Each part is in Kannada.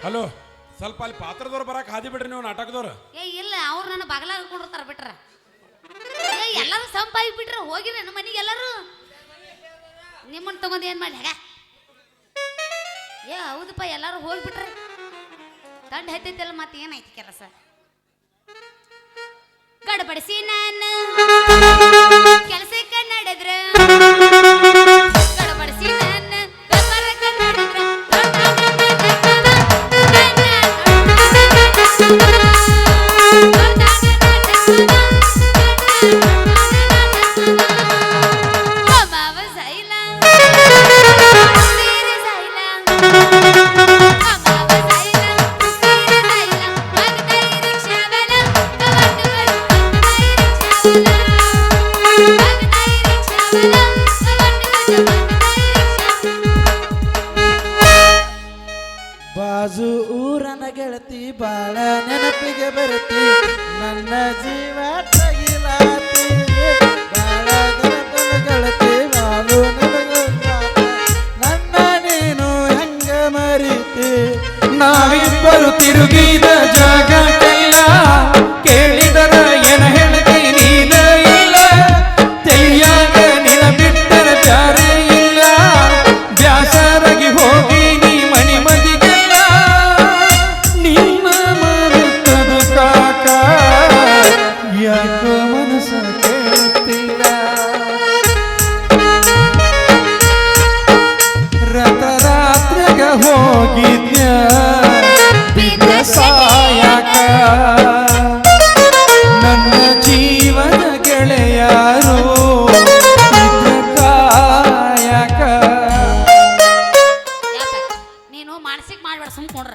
ಹಲೋ ಸ್ವಲ್ಪ ಅಲ್ಲಿ ಪಾತ್ರದವ್ರು ಬರಕ್ಕೆ ಹಾದಿ ಬಿಡ್ರಿ ನೀವು ನಾಟಕದವ್ರು. ಏ ಇಲ್ಲ ಅವ್ರು ನನ್ನ ಬಗಲಾಗ ಹಾಕೊಂಡಿರ್ತಾರ ಬಿಟ್ರ. ಏ ಎಲ್ಲರೂ ಸಂಪಾಗಿ ಬಿಟ್ರೆ ಹೋಗಿರ ನಮ್ಮ ಮನೆಗೆ ಎಲ್ಲರೂ ನಿಮ್ಮನ್ನ ತಗೊಂಡು ಏನು ಮಾಡಿ ಹೇಗ. ಏ ಹೌದಪ್ಪ ಎಲ್ಲರೂ ಹೋಗ್ಬಿಟ್ರೆ ತಂಡ ಹತ್ತೈತಲ್ಲ ಮತ್ತೆ ಏನಾಯ್ತು ಕೆಲಸ. ಗಡಬಡಿಸಿ ನಾನು ಕೆಲಸಕ್ಕೆ ನಡೆದ್ರ ಗಡಬಡಿಸಿ ನಾನು ವ್ಯಾಪಾರಕ್ಕೆ ನಡೆದ್ರ ಬಾಜು ಊರನ ಗೆಳತಿ ಬಾಳ ನೆನಪಿಗೆ ಬರುತ್ತಿ ನನ್ನ ಜೀವ ತಗಿಲಾತಿ ಬಾಳ ನೆನಪಿನ ಗೆಳತಿ ಬಾಳು ನನ್ನ ನೀನು ಹೆಂಗ ಮರಿತಿ ನಾವಿಬ್ಬರು ತಿರುಗಿದ ಜಾಗಕ್ಕೆಲ್ಲ ಕೇಳಿದರ ಏನ ಹೇಳ್ತಿ ನೀನ ಇಲ್ಲ ತಿಳಿಯಾಗ ನಿನ ಬಿಟ್ಟರ ಬ್ಯಾರೆ ಇಲ್ಲ ಬ್ಯಾಸರಾಗಿ ಹೋಗಿ ನೀ ಮನಿ ಮಂದಿಗೆಲ್ಲ ನಿನ್ನ ಮರುತ್ತದ ಕಾಕ ಯಾಕೋ ಮನಸ್ಸ ಕೇಳುತ್ತಿಲ್ಲ ರತರಾತ್ರಿಗ ಹೋಗಿದ್ಯ ಬಿದ್ದ ಸಾಯಕ ನನ್ನ ಜೀವನ ಗೆಳೆಯಾರು ಇದ್ರ ಕಾಯಕ. ನೀನು ಮಾನಸಿಕ ಮಾಡ್ಬೇಡ ಸುಮ್ಕೊಂಡ್ರ.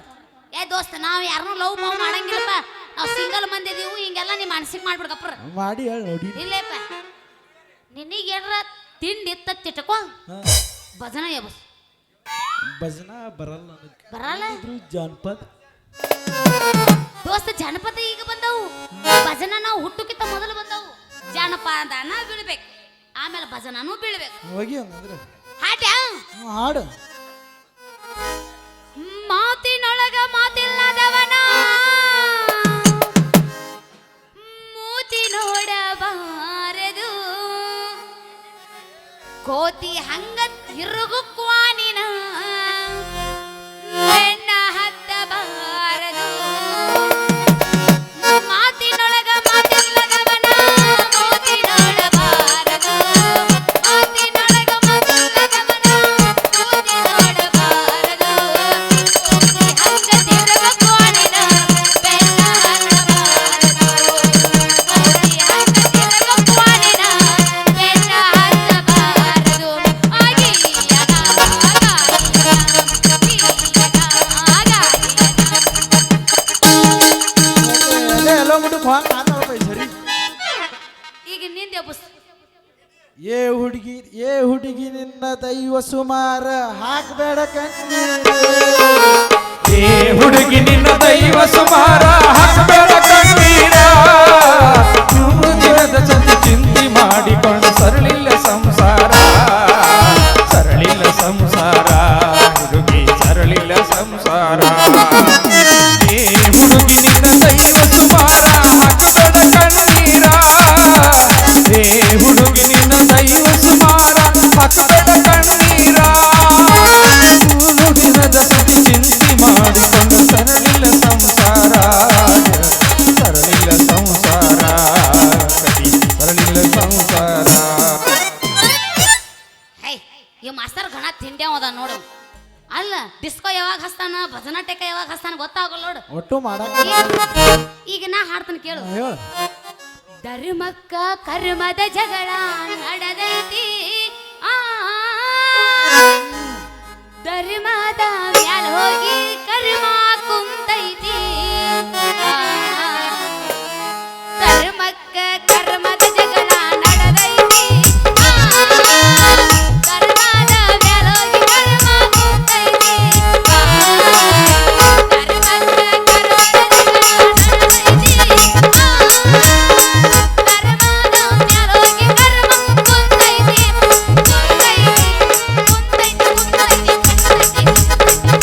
ಏ ದೋಸ್ತ ನಾವು ಯಾರನ್ನೂ ಲವ್ ಮಾವ್ ಮಾಡಂಗಿಲ್ಲಪ್ಪ. ನಾವು ಸಿಂಗಲ್ ಮಂದಿ ಇದೀವು. ಹಿಂಗೆಲ್ಲ ನೀ ಮಾನಸಿಕ ಮಾಡ್ಬಿಡ್ಕಪ್ರ ಮಾಡಿ ಹೇಳಿ ನೋಡಿ. ಇಲ್ಲೇಪ್ಪ ನಿನಗೇನಾರ ತಿಂಡಿ ತಿಟ್ಟಕೋ ಭಜನ ಎಬಸ್ ಭಜನ ಬರಲ್ಲ ನನಗೆ. ಬರಲ್ಲ ಜಾನಪದ ದೋಸ್ತ ಜಾನಪದ ಈಗ ಬಂದವು. ಭಜನ ನಾವು ಹುಟ್ಟುಕಿಂತ ಮೊದಲು ಬಂದವು. ಜಾನಪದನ ಬೀಳ್ಬೇಕು ಆಮೇಲೆ ಭಜನೂ ಬೀಳ್ಬೇಕು. ಹೋಗಿ ಹಂಗಂದ್ರೆ ಹಾಟ್ಯಾ ಹಾಡು. ಮಾತಿನೊಳಗ ಮಾತಿಲ್ಲದವನ ಮೂತಿ ನೋಡಬಾರದು ಕೋತಿ ಹಂಗ ತಿರುಗು ಕ್ವಾನಿನ ಬೆನ್ನ ಹತ್ತಬಾರದು. ಮಾತಿನೊಳಗ ಮಾತಿಲ್ಲದವನ ಮೂತಿ ನೋಡಬಾರದು ಮಾತಿನೊಳಗ ಮಾತಿಲ್ಲದವನ ಮೂತಿ ನೋಡಬಾರದು ಕೋತಿ ಹಂಗ ತಿರುಗು ಕ್ವಾನಿನ ಬೆನ್ನ ಹತ್ತಬಾರದು ಕೋತಿ ಹಂಗ ತಿರುಗು ಕ್ವಾನಿನ ಬೆನ್ನ ಹತ್ತಬಾರದು. ಎಲ್ಲ ಮುಟ್ಟು ಸರಿ. ಈಗ ನಿಂದೆ ಬಸ್ ಏ ಹುಡುಗಿ ನಿನ್ನ ದೈವ ಸುಮಾರ ಹಾಕಬೇಡ ಕಣ್ಣೀರ. ಏ ಹುಡುಗಿ ನಿನ್ನ ದೈವ ಸುಮಾರ ಹಾಕಬೇಡ ಕಣ್ಣೀರ ನೂರು ದಿನದ ಜೊತೆ ಚಿಂತೆ ಮಾಡಿಕೊಂಡು ಸರಳಿಲ್ಲ ಸಂಸಾರ ಸರಳಿಲ್ಲ ಸಂಸಾರ ಹುಡುಗಿ ಸರಳಿಲ್ಲ ಸಂಸಾರ. ಏ ಹುಡುಗಿ ನಿನ್ನ ದೈವ ಸುಮಾರ ಹಾಕಬೇಡ ಕಣ್ಣೀರ ಏ ಹುಡುಗಿ ನಿನ್ನ ದೈವ ಸುಮಾರ ಹಾಕಬೇಡ ಕಣ್ಣೀರ ನೂರು ದಿನದ ಜೊತೆ ಚಿಂತೆ ಮಾಡಿಕೊಂಡು ಸರಳಿಲ್ಲ ಸಂಸಾರ ಸರಳಿಲ್ಲ ಸಂಸಾರ ಕಟಿ ಸರಳಿಲ್ಲ ಸಂಸಾರ. ಹೇ ಈ ಮಾಸ್ತರ್ ಗಣ ತಿಂಡಿ ಅದ ನೋಡು. ಅಲ್ಲ ಡಿಸ್ಕೋ ಯಾವಾಗ ಹಸ್ತಾನ ಭಜನಾ ಟೆಕ ಯಾವಾಗ ಹಸ್ತಾನ ಗೊತ್ತಾಗಲ್ಲ ನೋಡು. ಒಟ್ಟು ಮಾಡಕ ಈಗ ನಾ ಹಾಡ್ತಾನೆ ಕೇಳು. ಹೇಳ. ಧರ್ಮಕ್ಕ ಕರ್ಮದ ಜಗಳ ನಡೆದೈತಿ ಧರ್ಮದ ಮ್ಯಾಲ ಹೋಗಿ ಕರ್ಮ ಕುಂತೈತಿ ಧರ್ಮಕ್ಕ ಕರ್ಮದ ಜಗಳ ನಡೆದೈತಿ ಧರ್ಮದ ಮ್ಯಾಲ ಹೋಗಿ ಕರ್ಮ ಕುಂತೈತಿ ಧರ್ಮಕ್ಕ ಕರ್ಮದ ಜಗಳ ನಡೆದೈತಿ ಧರ್ಮದ ಮ್ಯಾಲ ಹೋಗಿ ಕರ್ಮ ಕುಂತೈತಿ ಕುಂತೈತಿ ಕುಂತೈತಿ ಕುಂತೈತಿ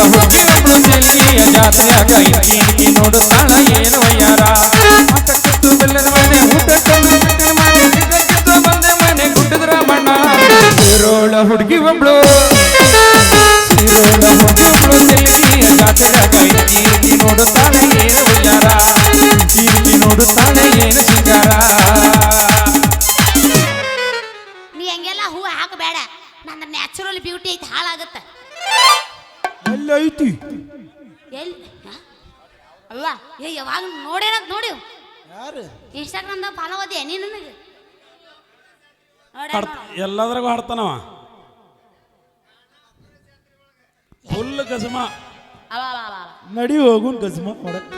ಹುಡುಗಿ ಒಬ್ಳು ದಿಲ್ಲಿಯ ಜಾತ್ರೆಯಾಗ ಇಕ್ಕಿ ನೋಡುತ್ತಾಳ ಏನು ವಯ್ಯಾರ ಆಟಕ್ಕಿತ್ತು ಬೆಲ್ಲದ ಮನೆ ಊಟಕ್ಕೊಂದು ಬಿಟ್ಟಿನ ಮನೆ ಇದಕ್ಕಿತ್ತು ಬಂದೆ ಮನೆ ಗುಡ್ಡದ್ರ ಮಣ್ಣ ಸಿರೋಳ ಹುಡುಗಿ ಒಬ್ಳು ದಿಲ್ಲಿಯ ಜಾತ್ರೆಯಾಗ ಇಕ್ಕಿ ನೋಡುತ್ತಾಳೆ ಏನು ವಯ್ಯಾರ ಇಕ್ಕಿ ನೋಡುತ್ತಾಳೆ ಏನು ಸಿಂಗಾರ ನೀ ಹಂಗೆಲ್ಲ ಹೂ ಹಾಕಬೇಡ ನನ್ನ ನ್ಯಾಚುರಲ್ ಬ್ಯೂಟಿ ಐತಿ ಹಾಳಾಗತ್ತ ಎಲ್ಲಿ ಐತಿ ಎಲ್ಲಿ ಅಲ್ಲ ಏ ಯಾವಾಗ ನೋಡೇನಂತ ನೋಡಿ ಯಾರು ಇನ್ಸ್ಟಾಗ್ರಾಮ್ದಾಗ ಫಾಲೋ ಅದೇ ನೀ ನನಗೆ ಎಲ್ಲದ್ರಾಗೂ ಹಾಡ್ತಾನವ ಫುಲ್ ಗಜಮ ನಡಿ ಹೋಗುನ್ ಗಜ್ಮ ಮಾಡಕ್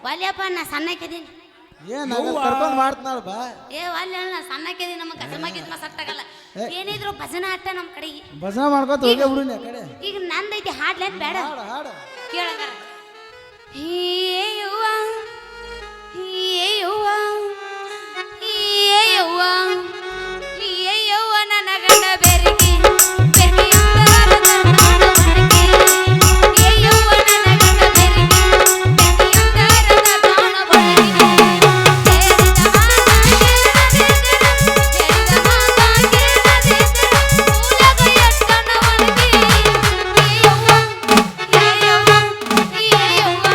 ವಾಲ್ಯಪ್ಪ ನಾ ಸಣ್ಣಕ್ಕಿದ್ದೀನಿ ಏನ್ ಕರ್ಕೊಂಡ್ ಮಾಡ್ತಾಳ ಬಾ ಏ ವಾಲ್ಯ ನಾ ಸಣ್ಣಕ್ಕಿದ್ದೀನಿ ನಮ್ಮ ಗಜಮಾಗಿದ್ ಸಟ್ಟಾಗಲ್ಲ ಏನಿದ್ರು ಭಜನ ಆಟ ನಮ್ಮ ಕಡೆಗೆ ಭಜನ ಮಾಡ್ಕೊತ ಹೋಗೇ ಬಿಡುನಿ ಆ ಕಡೆ ಈಗ ನಂದೈತಿ ಹಾಡ್ಲೇನ್ ಬೇಡ ಹಾಡ ಹಾಡ ಕೇಳಂಗಾರ ಏಯವ್ವ ಏಯವ್ವ ಏಯವ್ವ ಏಯವ್ವ ನನ್ನ ಗಂಡ ಬೆರಗಿ ಬೆರಗಿಯುತ್ತಾರ ಧರ್ಮಕ್ಕೆ ಏಯವ್ವ ನನ್ನ ಗಂಡ ಬೆರಗಿ ಬೆರಗಿಯುತ್ತಾರ ಧರ್ಮಕ್ಕೆ ಹೇಳಿದ ಮಾತಾ ಕೇಳದೆ ಮೂಲಗ ಎಟ್ಟನವನಿಗೆ ಏಯವ್ವ ಏಯವ್ವ ಏಯವ್ವ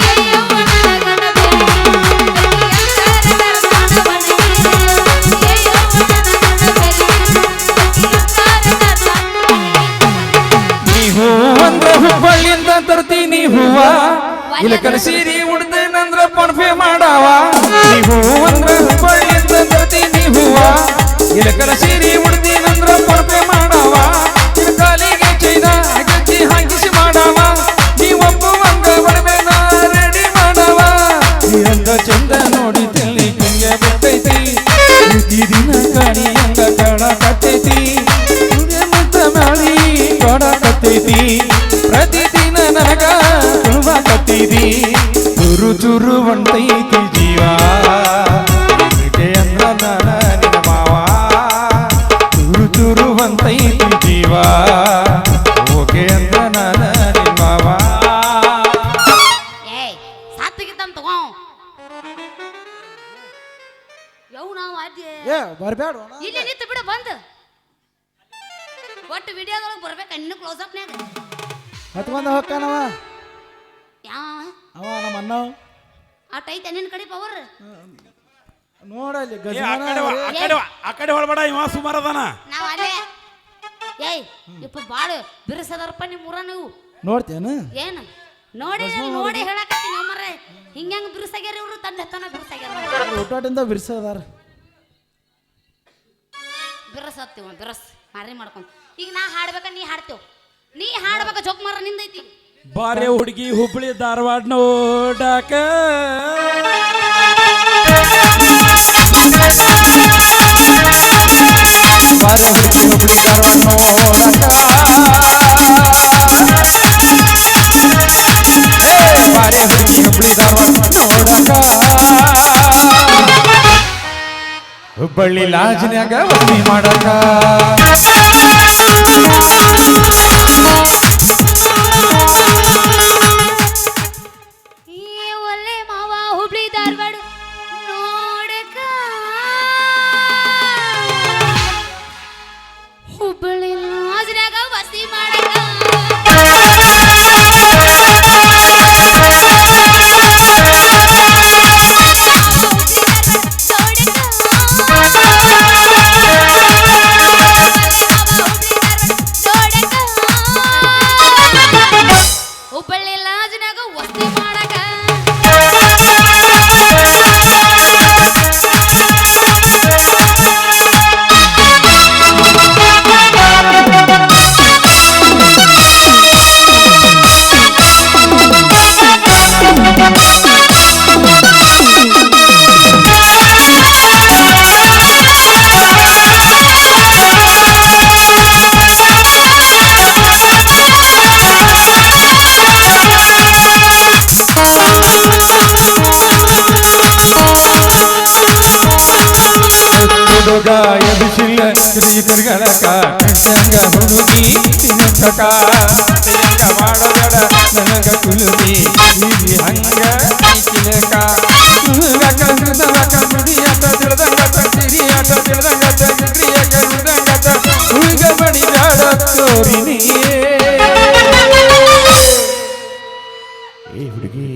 ಏಯವ್ವ ನನ್ನ ಗಂಡ ಬೆರಗಿ ಬೆರಗಿಯುತ್ತಾರ ಧರ್ಮಕ್ಕೆ ಏಯವ್ವ ನನ್ನ ಗಂಡ ನೀ ಹೂ ಅಂದ್ರ ಹುಬ್ಬಳ್ಳಿಯಿಂದ ತರ್ತೀನಿ ಹೂವ ಇಲಕನ ಸೀರಿ ಉಡ್ದೇನಂದ್ರ ಪರ್ಫೆ ಮಾಡಾವ ನೀ ಹೂ ಅಂದ್ರ ಹುಬ್ಬಳ್ಳಿಯಿಂದ ತರ್ತೀನಿ ಹೂವ ಇಲಕನ ಸೀರಿ ಉಡ್ದೇನಂದ್ರ ಪರ್ಫೆ ಮಾಡಾವ ನಿನ್ನ ಕಾಲಿಗೆ ಚೈನ ಗೆಜ್ಜಿ ಹಾಕಿಸಿ ಮಾಡಾವ ನೀ ಒಪ್ಪುವಂಗ ಬಡಬೇನ ರೆಡಿ ಮಾಡಾವ ನೀ ಅಂದ ಚಂದ ನೋಡಿ ತಿಳಿ ಕಿಂಗೆ ಬಿಟ್ಟೈತಿ ದಿನ ಕಾಣಿ ಅಂಗ ಕಾಣಕತ್ತೈತಿ ಮತ್ತ ಮಾಡಿ ಕೊಡಕತ್ತೈತಿ ಪ್ರತಿದಿನ ನನಗ ತುಳುವಾಕತ್ತೈತಿ ಚುರು ಚುರು ಹೊಂಟೈತಿ ಜೀವ ಅಂದ್ರ ನಾನ ನಿನ್ನ ಮಾವ ಚುರು ಚುರು ಹೊಂಟೈತಿ ಜೀವ ಓಕೆ ಅಂದ್ರ ನಾನ ನಿನ್ನ ಮಾವ ಏಯ್ ಸಾತ್ಗಿತ್ತಂತ ತಗೋ ಯವ್ ನಾವು ಅಡ್ಡಿ ಏ ಬರ್ಬೇಡ ಇಲ್ಲಿ ನಿಂತು ಬಿಡು ಬಂದು ಒಟ್ಟು ವಿಡಿಯೋದೊಳಗೆ ಬರ್ಬೇಕು ಇನ್ನು ಕ್ಲೋಸ್ ಅಪ್ನ್ಯಾಗ ಹತ್ಕೊಂಡ ಹೋಗ್ತಾನವ ಯಾವ ಅವ ನಮ್ಮ ಅಣ್ಣ ಅಟ್ ಐತೆ ನಿನ್ನ ಕಡೆ ಪವರ್ ನೋಡಲ್ಲಿ ಏ ಆ ಕಡೆ ಹೊಳ್ಬೇಡ ಇವ ಸುಮಾರು ಅದಾನ ನಾವು ಅಲ್ಲೇ ಏಯ್ ಇಪ್ಪ ಬಾಳು ಬಿರುಸದಾರಪ್ಪ ನಿಮ್ಮ ಊರ ನೀವು ನೋಡ್ತೇನು ಏನು ನೋಡಿ ನೋಡಿ ಹೇಳಕತ್ತೀನಿ ಅಮ್ಮರ ಹಿಂಗ್ಯಾಂಗ ಬಿರುಸಾಗ್ಯಾರ ಇವರು ತಂದೆ ತನ ಬಿರುಸಾಗ್ಯಾರ ಊಟಾಟಿಂದ ಬಿರ್ಸದಾರ ಬಿರಸತ್ತೀವ ಬಿರಸ್ ಮಾರಿ ಮಾಡ್ಕೊಂಡ್ ಈಗ ನಾ ಹಾಡ್ಬೇಕ ನೀ ಹಾಡ್ತೇವ್ ನೀ ಹಾಡ್ಬೇಕ ಜೋಕ್ ಮಾರ ನಿಂದೈತಿ ಬಾರೆ ಹುಡುಗಿ ಹುಬ್ಳಿ ಧಾರವಾಡ ನೋಡಾಕ ಬಾರೆ ಹುಡುಗಿ ಹುಬ್ಳಿ ಧಾರವಾಡ ನೋಡಕ ಬಾರೆ ಹುಡುಗಿ ಹುಬ್ಳಿ ಧಾರವಾಡ ನೋಡಕ ಹುಬ್ಬಳ್ಳಿ ಲಾಜ್ನ್ಯಾಗ ವಸತಿ ಮಾಡಕ ಈ ಒಳ್ಳೆ ಮಾವ ಹುಬ್ಳಿ ಧಾರವಾಡ ನೋಡಕ ಹುಬ್ಬಳ್ಳಿ ಲಾಜ್ನ್ಯಾಗ ವಸತಿ ಮಾಡಕ ಹುಬ್ಬಳ್ಳಿ ಲಾಜ್ನ್ಯಾಗ ವಸತಿ ಮಾಡಕ ನಿಲ್ಲುದಿ ಇಲ್ಲಿ ಹಂಗ ಐತಿಲೇಕ ವ್ಯಾಕ ಹಿಡ್ದವ್ಯಾಕ ಮಿಡಿಯಾಟ ತಿಳಿದಂಗತ ಸಿರಿಯಾಟ ತಿಳಿದಂಗತ ಸಿಗ್ರಿಯಾಕ ಹಿಡ್ದಂಗತ ಹುಡುಗ ಬಡಿ ಬ್ಯಾಡ ತೋರಿನಿ ಏ ಹುಡುಗಿ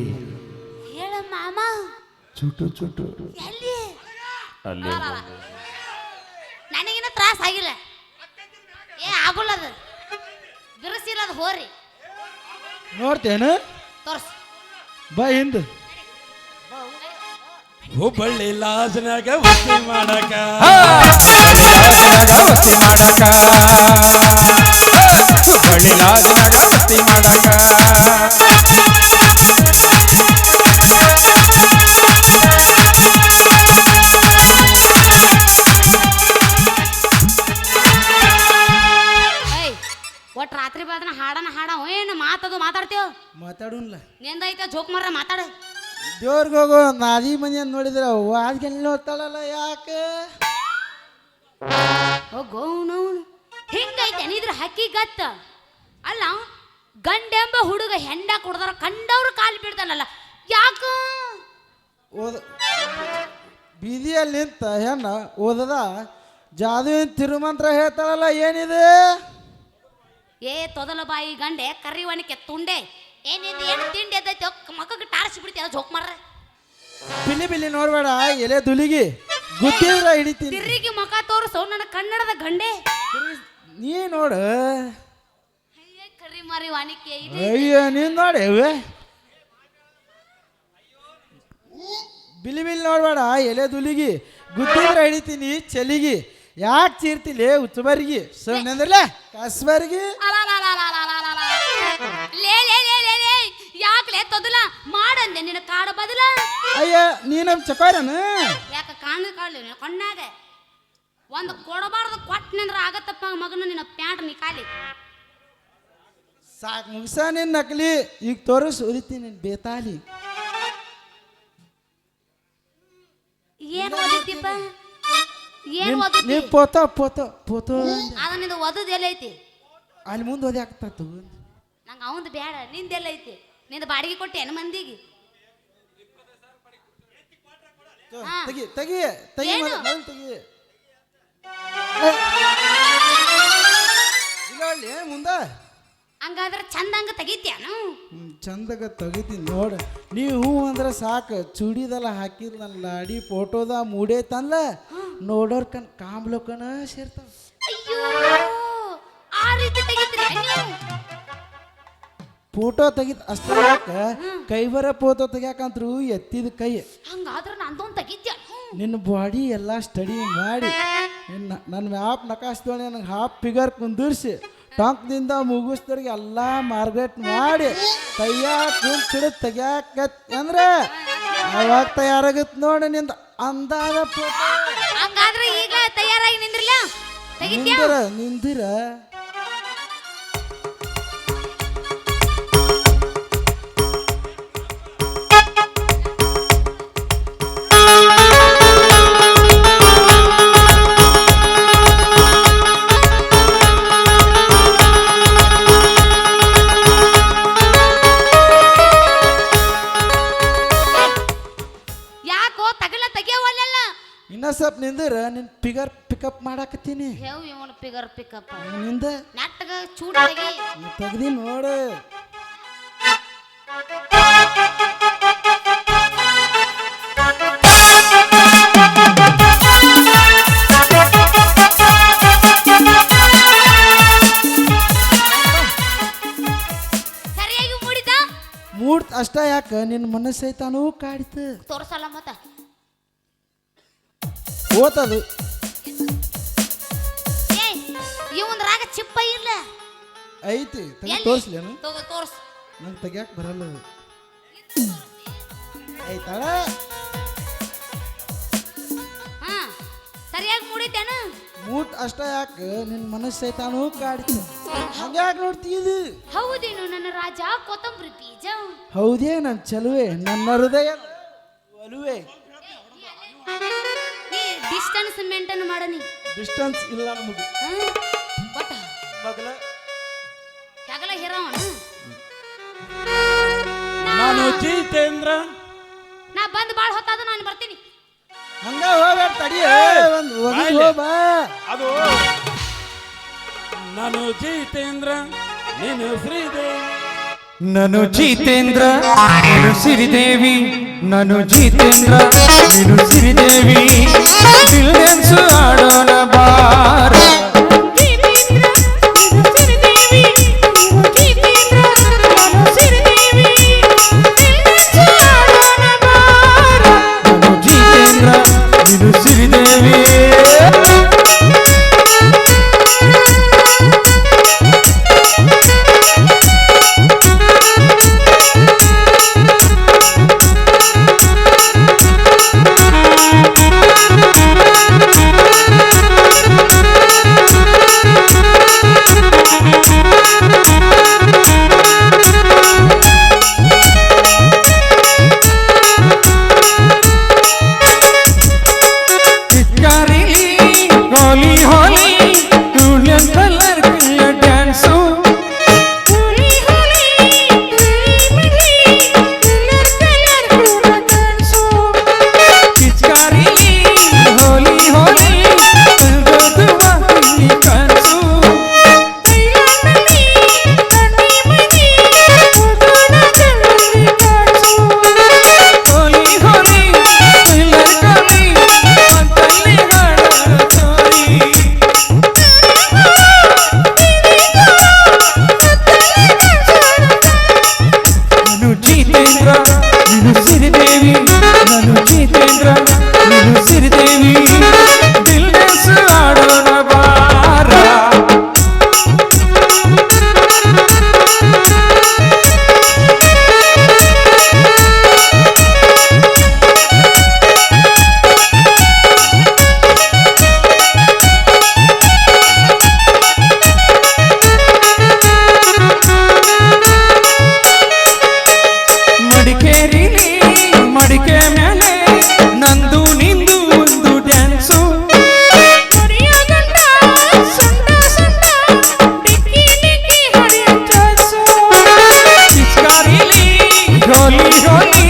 ಹೇಳ ಮಾಮ ಚುಟು ಚುಟು ಎಲ್ಲಿ ಅಲ್ಲಿ ನನಗಿನ್ನ ತ್ರಾಸ ಆಗಿಲ್ಲ ಏ ಆಗುಲ್ಲದು ಬಿರುಸಿರೋದು ಹೋರಿ ನೋಡ್ತೇನು ತೋರ್ಸ್ ಬಾ ಹಿಂದ್ ಹುಬ್ಬಳ್ಳಿ ಲಾಜನಾಗ ವಸ್ತಿ ಮಾಡಕ ವಸ್ತಿ ಮಾಡಕ ಬಳ್ಳಿ ಲಾಜನಾಗ ವಸ್ತಿ ಮಾಡಕ ಒಟ್ಟು ರಾತ್ರಿ ಬೆಳದನ ಹಾಡನ ಏನು ಮಾತದು ಮಾತಾಡ್ತೀವ ಮಾತಾಡೋನ್ಲ ನಿಂದೈತೆ ಜೋಕ್ ಮಾರ ಮಾತಾಡ ದೇವ್ರಿಗೆ ಹೋಗೋ ನಾದಿ ಮನೆ ನೋಡಿದ್ರ ವಾದ್ಗೆಲ್ಲ ನೋಡ್ತಾಳಲ್ಲ ಯಾಕೆ ಹೋಗೋನು ಹಿಂಗೈತೆ ನಿದ್ರ ಹಕ್ಕಿ ಗತ್ತ ಅಲ್ಲ ಗಂಡೆಂಬ ಹುಡುಗ ಹೆಂಡ ಕುಡ್ದಾರ ಕಂಡವ್ರು ಕಾಲು ಬೀಳ್ತಾನಲ್ಲ ಯಾಕ ಓದ ಬೀದಿಯಲ್ಲಿ ನಿಂತ ಹೆಣ್ಣ ಓದದ ಜಾದುವಿನ ತಿರುಮಂತ್ರ ಹೇಳ್ತಾಳಲ್ಲ ಏನಿದೆ ಏ ತೊದಲ ಬಾಯಿ ಗಂಡೆ ಕರಿವಣಿಕೆ ತುಂಡೆ ಏನಿದೆ ಏನು ತಿಂಡಿ ಎದ್ದೈತೆ ಮಕ್ಕಳಿಗೆ ಟಾರ್ಸಿ ಬಿಡ್ತೀಯ ಜೋಕ್ ಮಾರ್ರ ಬಿಲಿ ಬಿಲಿ ನೋಡ್ಬೇಡ ಎಲೆ ದುಲಿಗಿ ಗುದ್ದಿದ್ರ ಹಿಡಿತೀನಿ ತಿರ್ರಿಗೆ ಮುಖ ತೋರಿಸು ನನ್ನ ಕನ್ನಡದ ಗಂಡೆ ನೀ ನೋಡು ಅಯ್ಯ ಕರಿ ಮಾರಿ ವಾಣಿಕೆ ಅಯ್ಯೋ ನೀನ್ ನೋಡಿ ಬಿಲಿ ಬಿಲಿ ನೋಡ್ಬೇಡ ಎಲೆ ದುಲಿಗಿ ಗುದ್ದಿದ್ರ ಹಿಡಿತೀನಿ ಚಲಿಗಿ ಯಾಕೆ ಚೀರ್ತಿಲಿ ಉಚ್ಚಬರ್ಗಿ ಸುಮ್ಮನೆ ಕಸ್ಬರ್ಗಿ ಲೇ ಲೇ ಲೇ ಲೇ ಲೇ ಯಾಕ್ಲೆ ತೊದಲ ಮಾಡಂದೆ ನಿನ್ನ ಕಾಡ ಬದಲ ಅಯ್ಯ ನೀ ನಮ್ ಚಕೋರನು ಯಾಕ ಕಾಣ ಕಾಡ್ಲಿ ನಿನ್ನ ಕಣ್ಣಾಗ ಒಂದು ಕೊಡಬಾರ್ದು ಕೊಟ್ಟನಂದ್ರ ಆಗತ್ತಪ್ಪ ಮಗನ ನಿನ್ನ ಪ್ಯಾಂಟ್ ನೀ ಖಾಲಿ ಸಾಕು ಮುಗಿಸ ನಿನ್ ನಕಲಿ ಈಗ ತೋರಿಸ್ ಓದಿತೀನಿ ಬೇತಾಲಿ ಏನ್ ಓದಿದ್ದೀಪ ಏನ್ ನೀ ಓದಿದ್ದಿ ಪೋತೋ ಪೋತೋ ಪೋತೋ ಅದ ನಿಂದು ಓದದ್ ಎಲ್ಲೈತಿ ಅಲ್ಲಿ ಮುಂದೆ ಓದಿ ಆಗ್ತಾತು ನಂಗೆ ಅವಂದು ಬೇಡ ನಿಂದೆಲ್ಲ ಐತಿ ನಿಂದು ಬಾಡಿಗೆ ಕೊಟ್ಟೆ ಏನು ಮಂದಿಗೆ ಹಾ. ತೆಗಿ ತೆಗಿ ತೆಗಿ ಏನು? ಮೊದಲು ತೆಗಿ ಇಲ್ಲ ಮುಂದ ಹಂಗಾದ್ರೆ ಚಂದಂಗ ತೆಗಿತ್ಯಾನು ಚಂದಾಗ ತೆಗಿತೀನಿ ನೋಡ ನೀವು ಹೂ ಅಂದ್ರೆ ಸಾಕು ಚೂಡಿದೆಲ್ಲ ಹಾಕಿದ್ನಲ್ಲ ಅಡಿ ಫೋಟೋದ ಮೂಡೈತಲ್ಲ ನೋಡೋರ್ ಕಣ್ ಕಾಮ್ಲೋಕನ ಸೇರ್ತಾವ ಅಯ್ಯೋ ಆ ರೀತಿ ತೆಗಿತ್ರಿ ನೀವು ಫೋಟೋ ತೆಗಿದ್ ಅಷ್ಟೇ ಯಾಕ ಕೈ ಬರ ಫೋಟೋ ತೆಗ್ಯಾಕಂತ್ರು ಎತ್ತಿದ ಕೈ ಹಂಗಾದ್ರೆ ನಂದೊಂದು ತೆಗಿತ್ಯಾನು ನಿನ್ನ ಬಾಡಿ ಎಲ್ಲ ಸ್ಟಡಿ ಮಾಡಿ ನನ್ನ ಮ್ಯಾಪ್ ನಕಾಸ್ದೋಣಿ ನನಗೆ ಹಾಫ್ ಫಿಗರ್ ಕುಂದಿರ್ಸಿ ಟಂಕ್ದಿಂದ ಮುಗಿಸ್ದವ್ರಿಗೆ ಎಲ್ಲ ಮಾರ್ಗೇಟ್ ಮಾಡಿ ಕೈಯಾಗ ಕುಂಚಿಡ ತೆಗ್ಯಾಕತ್ ಅಂದ್ರೆ ಅವಾಗ ತಯಾರಾಗತ್ ನೋಡಿ ನಿಂದ ಅಂದಾದ ಫೋಟೋ ಹಂಗಾದ್ರೆ ಈಗ ತಯಾರಾಗಿ ನಿಂದ್ರಲ್ಲ ತೆಗಿತ್ಯಾ ನಿಂದಿರ ಯಾಕೋ ತಗಲ ತೆಗಿಯವಲ್ಲ ಇನ್ನ ಸ್ವಲ್ಪ ನಿಂದಿರ ನಿನ್ ಫಿಗರ್ ಪಿಕಪ್ ಮಾಡಾಕತ್ತೀನಿ ಹೇವ್ ಇವನ ಫಿಗರ್ ಪಿಕಪ್ ನಿಂದ ನೆಟ್ಟಗ ಚೂಡ್ ತೆಗಿ ತೆಗ್ದಿ ನೋಡು ಸರಿಯಾಗಿ ಮೂಡಿದ ಮೂಡ್ ಅಷ್ಟ ಯಾಕ ನಿನ್ನ ಮನಸ್ಸೈತಾನೂ ಕಾಡಿತು ತೋರ್ಸಲ್ಲ ಮತ್ತ ಓತದು ಏ ಇವನ್ ರಾಗ ಚಿಪ್ಪ ಇಲ್ಲ ಐತಿ ತೆಗಿ ಎಲ್ಲಿ? ತೋರಿಸ್ಲೇನು ತೋರ್ಸ್ ನಂಗೆ ತೆಗ್ಯಾಕ ಬರಲ್ಲ ಅದು ಐತಾಳ ಹಾ ಸರಿಯಾಗಿ ಮೂಡಿತೇನು ಮೂಟ್ ಅಷ್ಟ ಯಾಕ ನಿನ್ನ ಮನಸ್ಸೈತಾನೂ ಕಾಡಿತು ಹಂಗ್ಯಾಕೆ ನೋಡ್ತೀದು ಹೌದೇನು ನನ್ನ ರಾಜ ಕೊತ್ತಂಬರಿ ಬೀಜ ಹೌದೇ ನನ್ನ ಚಲುವೆ ನನ್ನ ಹೃದಯ ಒಲುವೆ ನೀ ಡಿಸ್ಟೆನ್ಸ್ ಮೇಂಟೈನ್ ಮಾಡನಿ ಡಿಸ್ಟನ್ಸ್ ಇಲ್ಲ ನಮಗೆ ಬಟ್ ಮಗಲ ಜಗಲ ಹಿರವಣ ನಾನು ಜಿತೇಂದ್ರ. ನಾ ಬಂದ್ ಬಾಳ್ ಹೊತ್ತಾದ ನಾನು ಬರ್ತೀನಿ. ಹಂಗ ಹೋಗ್ಬೇಡ ತಡಿ ಒಂದು ಬಾಯ್ಲೆ. ಹೋಗ್ಬಾ ಅದು ನಾನು ಜಿತೇಂದ್ರ ನೀನು ಶ್ರೀದೇವಿ. ನಾನು ಜಿತೇಂದ್ರ ನೀನು ಸಿರಿದೇವಿ, ನಾನು ಜಿತೇಂದ್ರ ನೀನು ಸಿರಿದೇವಿ, ದಿಲ್ ಡ್ಯಾನ್ಸ್ ಆಡೋಣ ಬಾರ. ನಾನು ಜಿತೇಂದ್ರ ನೀನು ಸಿರಿದೇವಿ. होली होली यूनियन कलर का डांस होली होली कलर का डांस पिचकारी होली होली दुआ की डांस होली होली कलर काली मंतली ಜಿತೇಂದ್ರ ನೀನು ಸಿರಿದೇವಿ, ನಾನು ಜಿತೇಂದ್ರ ನೀನು ಸಿರಿದೇವಿ, ದಿಲ್ ಡ್ಯಾನ್ಸ್ ಆಡೋಣ ಬಾರ. ಮಡಿಕೇರಿಲಿ ಮಡಿಕೆ ಮೇಲೆ ನಂದು ನಿಂದು ಒಂದು ಡ್ಯಾನ್ಸು ಪಿಚಕಾರಿಲಿ ಹೋಲಿ ಹೋಲಿ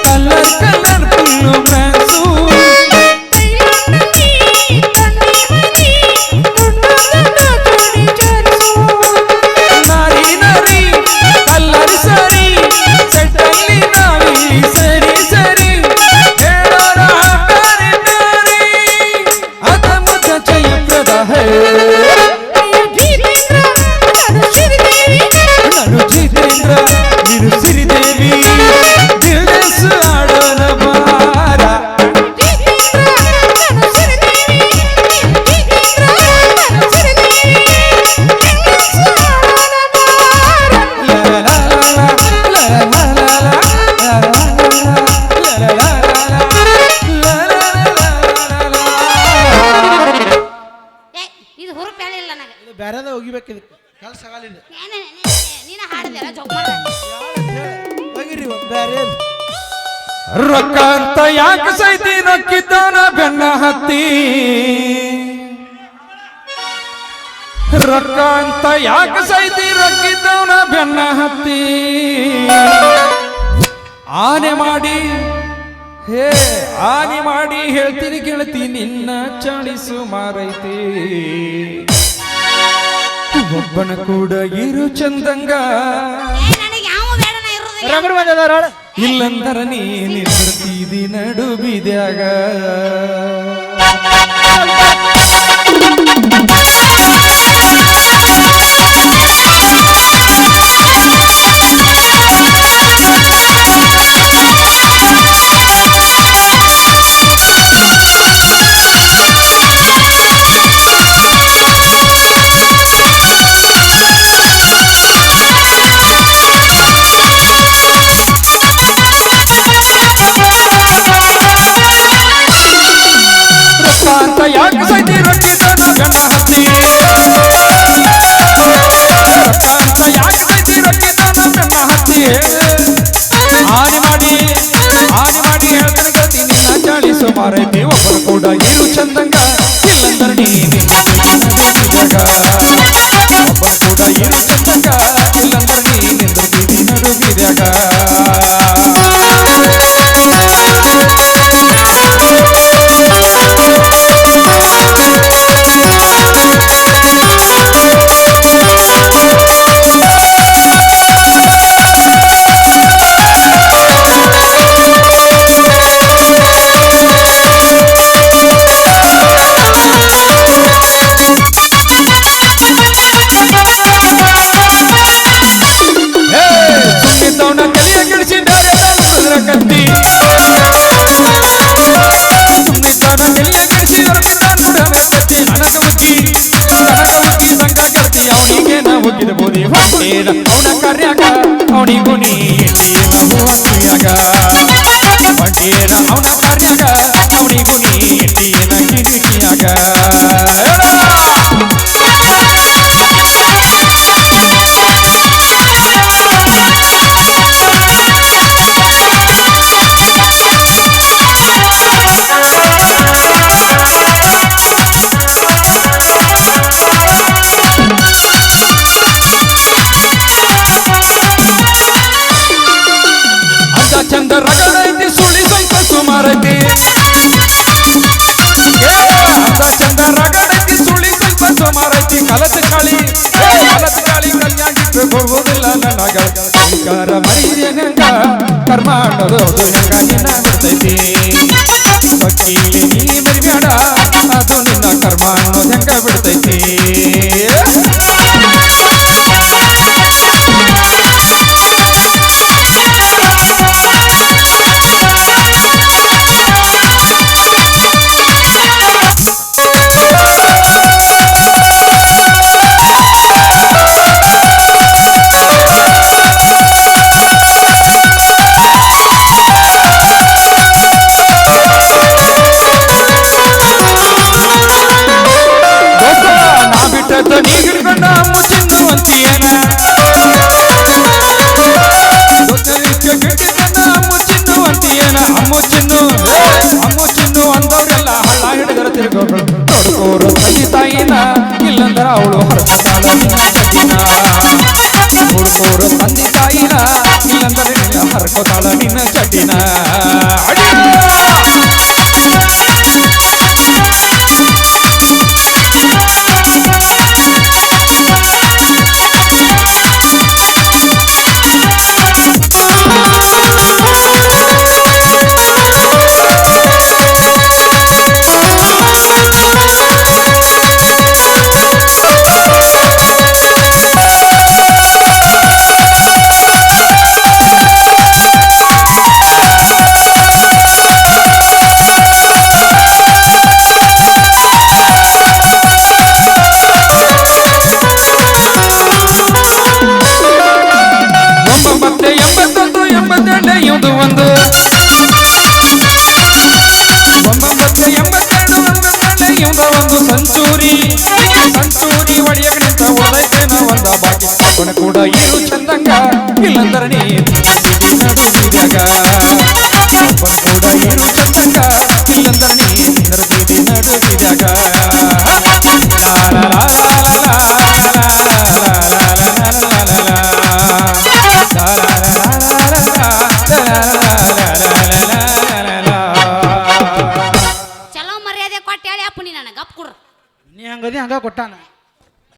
ಕಲರ್ ಕಲರ್ ಫುಲ್ಲು ಡ್ಯಾನ್ಸು ನಾರಿ ನಾರಿ ಕಲ್ಲರ್ ಸರಿ ಸೆಟ್ಟಲ್ಲಿ ನಾವಿ ಸರಿ ಸರಿ ಹೇಳೋರ ಪ್ಯಾರಿ ಪ್ಯಾರಿ ಅದ ಮುಖ ಜಯಪ್ರದ ಹೇ. ನಾನು ಜಿತೇಂದ್ರ ನೀನು ಸಿರಿದೇವಿ, ದಿಲ್ ಡ್ಯಾನ್ಸ್ ಆಡೋಣ ಬಾರ. ಏ ಇದು ಹುರುಪ್ ಹೇಳಿಲ್ಲ ನನಗೆ. ಇದು ಬೇರೆದ ಹೋಗಿಬೇಕು ಇದಕ್ಕೆ ಕೆಲಸ ಆಗಲಿಲ್ಲ ನೀನ ಹಾಡಿದೆಲ್ಲ ಜೋಕ್ ಮಾಡ. ಹೋಗಿರಿ ಒಂದು ಬೇರೆ ರೊಕ್ಕ ಅಂತ ಯಾಕೆ ಸೈತಿ ರೊಕ್ಕಿದ್ದವನ ಬೆನ್ನ ಹತ್ತಿ, ರೊಕ್ಕ ಅಂತ ಯಾಕೆ ಸೈತಿ ರೊಕ್ಕಿದ್ದವನ ಬೆನ್ನ ಹತ್ತಿ, ಆನೆ ಮಾಡಿ ಹೇ ಆನೆ ಮಾಡಿ ಹೇಳ್ತೀನಿ ಗೆಳತಿ ನಿನ್ನ ಚಾಳಿಸು ಮಾರೈತಿ, ಒಬ್ಬನ ಕೂಡ ಇರು ಚಂದಂಗ, ಏ ನನಗೆ ಯಾವ ಬೇಡ ನಾ ಇರೋದು. ರಗಡ್ ಬಂದದಾರ ಇಲ್ಲಂದರ ನೀನಿರ್ತೀದಿ ನಡು ಬೀದ್ಯಾಗ. ಯಾಕೆ ಸೈತಿ ರೊಕ್ಕಿದ್ದನ ಬೆನ್ನ ಹತ್ತಿ, ರೊಕ್ಕ ಅಂತ ಯಾಕೆ ಸೈತಿ ರೊಕ್ಕಿದ್ದನ ಬೆನ್ನ ಹತ್ತಿ, ಆನೆ ಮಾಡಿ ಹೇಳ್ತಾನೆ ಗತಿ ನಿನ್ನ ಚಾಳಿಸು ಮಾರೈತಿ, ಒಬ್ಬರು ಕೂಡ ಇರು ಚಂದಂಗ, ಇಲ್ಲಂದರ ನೀಗ ಒಬ್ಬರು ಕೂಡ ಇರು ಚಂದಂಗ, ಇಲ್ಲಂದರ ನೀ ನಿಂದಿರ್ತೀವಿ ನಡು ಬೀದ್ಯಾಗ. ಅವನಿಗೂ ನೀ ಇಟ್ಟಿನ ಹೂವ ಕುಯ್ಯಾಗ ಬಂಡೇರ ಅವನ ಕಾರ್ಯಾಗ ಅವನಿಗೂ ನೀ ಇಟ್ಟಿನ ಕಿಣಿಕಿಯಾಗ ಚಂದ ರಗಡೈತಿ ಸುಳಿ ಸ್ವಲ್ಪ ಸುಮಾರೈತಿ ಅಂತ ಚಂದ ರಗಡೈತಿ ಸುಳಿ ಸ್ವಲ್ಪ ಸುಮಾರೈತಿ ಕಲತ ಗಾಳಿ ಕಲ್ಯಾಣಿಟ್ಟು ಹೋಗುವುದಿಲ್ಲ ನನಗ ಅಧಿಕಾರ ಮೈದೆ ಹೆಂಗ ಕರ್ಮ ಅನ್ನೋದು ಹೆಂಗ ನಿನ್ನ ಬಿಡ್ತೈತಿ ವಕೀಲಿ ನೀ ಮರಿಬೇಡ ಅದು ನಿನ್ನ ಕರ್ಮ ಅನ್ನೋದು ಹೆಂಗ ಬಿಡ್ತೈತಿ ನೋಡ್ಕೋರು ತಂದೆ ತಾಯಿನ ಇಲ್ಲಂದ್ರ ಅವಳು ಹರತಾಳ ನಿನ್ನ ಚಟಿನ ನೋಡ್ಕೋರು ತಂದೆ ತಾಯಿನ ಇಲ್ಲಂದ್ರ ಹರ್ಕೋತಾಳ ನಿನ್ನ ಚಟಿನ ಸಂಚೂರಿ ಒಡೆಯಕ ನಿಂತ ಉಳಿದೈತೇನ ಒಂದ ಬಾಕಿ ಅವನ ಕೂಡ ಇರು ಚಂದಂಗ ಇಲ್ಲಂದ್ರ ನೀ ನಡು ಬೀದ್ಯಾಗ ಒಬ್ಬನ ಕೂಡ ಇರು ಚಂದಂಗ ಇಲ್ಲಂದ್ರ ನೀ ಬೀದಿ ನಡು ಬೀದ್ಯಾಗ ಚಲೋ ಮರ್ಯಾದೆ ಕೊಟ್ಟು ಹೇಳಿ ಅಪ್ಪ ನೀ ನನಗೆ ಗಪ್ ಕೊಡ್ರ ನೀ ಹಂಗದಿ ಹಂಗ ಕೊಟ್ಟಾನ